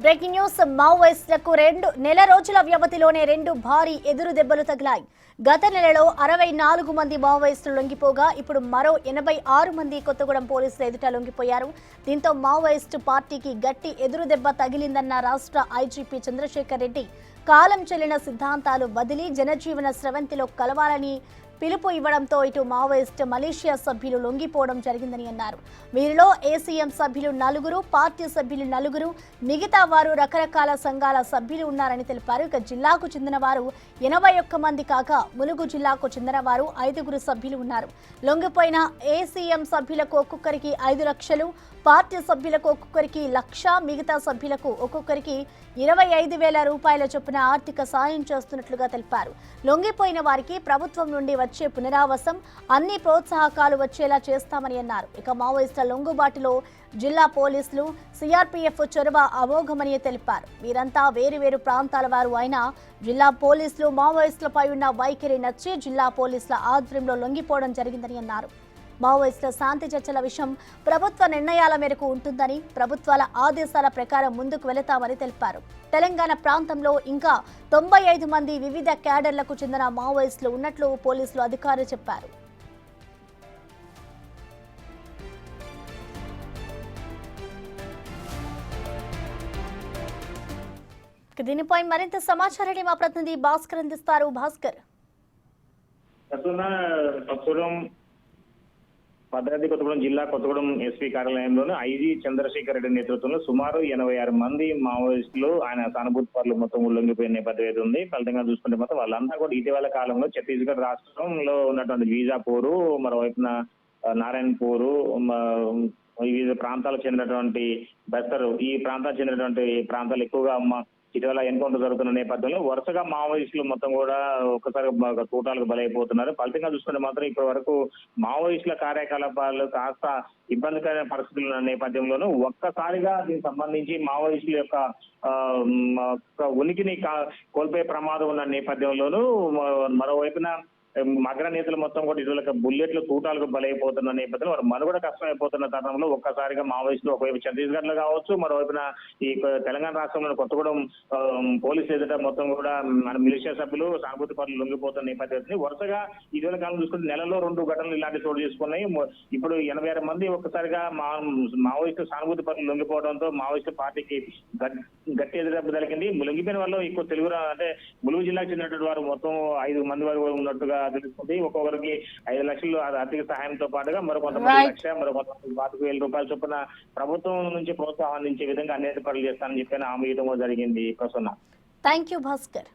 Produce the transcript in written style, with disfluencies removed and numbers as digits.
Breaking news మావోయిస్టులకు నెల రోజుల వ్యవధిలోనే రెండు భారీ ఎదురు దెబ్బలు తగిలాయి. గత నెలలో 64 మంది మావోయిస్టులు లొంగిపోగా ఇప్పుడు మరో 86 మంది కొత్తగూడెం పోలీసులు ఎదుట లొంగిపోయారు. దీంతో మావోయిస్టు పార్టీకి గట్టి ఎదురు దెబ్బ తగిలిందన్న రాష్ట్ర ఐజీపీ చంద్రశేఖర్ రెడ్డి కాలం చెల్లిన సిద్ధాంతాలు వదిలి జనజీవన స్రవంతిలో కలవాలని పిలుపు ఇవ్వడంతో ఇటు మావోయిస్ట్ మలేషియా సభ్యులు లొంగిపోవడం జరిగిందని అన్నారు. వీరిలో ఏసీఎం సభ్యులు 4, పార్టీ సభ్యులు 4, మిగతా వారు రకరకాల సంఘాల సభ్యులు ఉన్నారని తెలిపారు. ఇక జిల్లాకు చెందిన వారు 81 మంది కాగా ములుగు జిల్లాకు చెందిన వారు 5 సభ్యులు ఉన్నారు. లొంగిపోయిన ఏసీఎం సభ్యులకు ఒక్కొక్కరికి 5 లక్షలు, పార్టీ సభ్యులకు ఒక్కొక్కరికి 1,00,000, మిగతా సభ్యులకు ఒక్కొక్కరికి 25,000 రూపాయల చొప్పున ఆర్థిక సాయం చేస్తున్నట్లుగా తెలిపారు. లొంగిపోయిన వారికి ప్రభుత్వం నుండి వచ్చే పునరావాసం, అన్ని ప్రోత్సాహకాలు వచ్చేలా చేస్తామని అన్నారు. ఇక మావోయిస్టుల లొంగుబాటులో జిల్లా పోలీసులు, సిఆర్పీఎఫ్ చొరవ అమోఘమని తెలిపారు. వీరంతా వేరువేరు ప్రాంతాల వారు అయినా జిల్లా పోలీసులు మావోయిస్టులపై ఉన్న వైఖరి నచ్చి జిల్లా పోలీసుల ఆధ్వర్యంలో లొంగిపోవడం జరిగిందని అన్నారు. మావోయిస్టుల శాంతి చర్చల విషయం ప్రభుత్వ నిర్ణయాల మేరకు ఉంటుందని, ప్రభుత్వాల ఆదేశాల ప్రకారం ముందుకు వెళతామని తెలిపారు. తెలంగాణ ప్రాంతంలో ఇంకా 95 మంది వివిధ క్యాడర్లకు చెందిన మావోయిస్టులు ఉన్నట్లు పోలీసులు అధికారులు చెప్పారు. దీనిపై మరింత సమాచారాన్ని మా ప్రతినిధి భాస్కర్ అందిస్తారు. భాస్కర్, భద్రాద్రి కొత్తగూడెం జిల్లా కొత్తగూడెం ఎస్పీ కార్యాలయంలోని ఐజీ చంద్రశేఖర్ రెడ్డి నేతృత్వంలో సుమారు 86 మంది మావోయిస్టులు ఆయన సానుభూతి పరులు మొత్తం లొంగిపోయిన నేపథ్యం అయితే ఉంది. ఫలితంగా చూసుకుంటే మొత్తం వాళ్ళంతా కూడా ఇటీవల కాలంలో ఛత్తీస్గఢ్ రాష్ట్రంలో ఉన్నటువంటి బీజాపూరు, మరోవైపున నారాయణపూరు, వివిధ ప్రాంతాలకు చెందినటువంటి బస్తరు, ఈ ప్రాంతాలకు చెందినటువంటి ప్రాంతాలు ఎక్కువగా ఇటీవల ఎన్కౌంటర్ జరుగుతున్న నేపథ్యంలో వరుసగా మావోయిస్టులు మొత్తం కూడా ఒక్కసారి తూటాలకు బలైపోతున్నారు. ఫలితంగా చూసుకుంటే మాత్రం ఇప్పటి వరకు మావోయిస్టుల కార్యకలాపాలు కాస్త ఇబ్బందికరమైన పరిస్థితులు ఉన్న నేపథ్యంలోనూ ఒక్కసారిగా దీనికి సంబంధించి మావోయిస్టుల యొక్క ఉనికిని కోల్పోయే ప్రమాదం ఉన్న నేపథ్యంలోనూ మరోవైపున అగ్ర నేతలు మొత్తం కూడా ఇటువల బుల్లెట్లు తూటాలకు బలైపోతున్న నేపథ్యంలో వారు మనుగడ కష్టమైపోతున్న తరుణంలో ఒక్కసారిగా మావోయిస్టులు ఒకవైపు ఛత్తీస్గఢ్ లో కావచ్చు, మరోవైపున ఈ తెలంగాణ రాష్ట్రంలో కొత్తగూడెం పోలీసు ఎదుట మొత్తం కూడా మన మిలిషియా సభ్యులు సానుభూతి పనులు లొంగిపోతున్న నేపథ్యం వరుసగా ఇటీవల కాలం చూసుకుంటే నెలలో 2 ఘటనలు ఇలాంటి చోటు చేసుకున్నాయి. ఇప్పుడు 86 మంది ఒక్కసారిగా మావోయిస్టు సానుభూతి పనులు లొంగిపోవడంతో మావోయిస్టు పార్టీకి గట్టి ఎదురు జరిగింది. లొంగిపోయిన వాళ్ళు ఎక్కువ తెలుగు అంటే ములుగు జిల్లాకు చెందినటువంటి వారు మొత్తం 5 మంది వరకు ఉన్నట్టుగా తెలుస్తుంది. ఒక్కొక్కరికి 5 లక్షలు ఆర్థిక సహాయంతో పాటుగా మరో కొంతమంది 1,00,000, మరో కొంతమంది 25,000 రూపాయల చొప్పున ప్రభుత్వం నుంచి ప్రోత్సాహం అందించే విధంగా అన్ని ఏర్పాట్లు చేస్తానని చెప్పి హామీ ఇవ్వడం జరిగింది. Prasanna, thank you Bhaskar.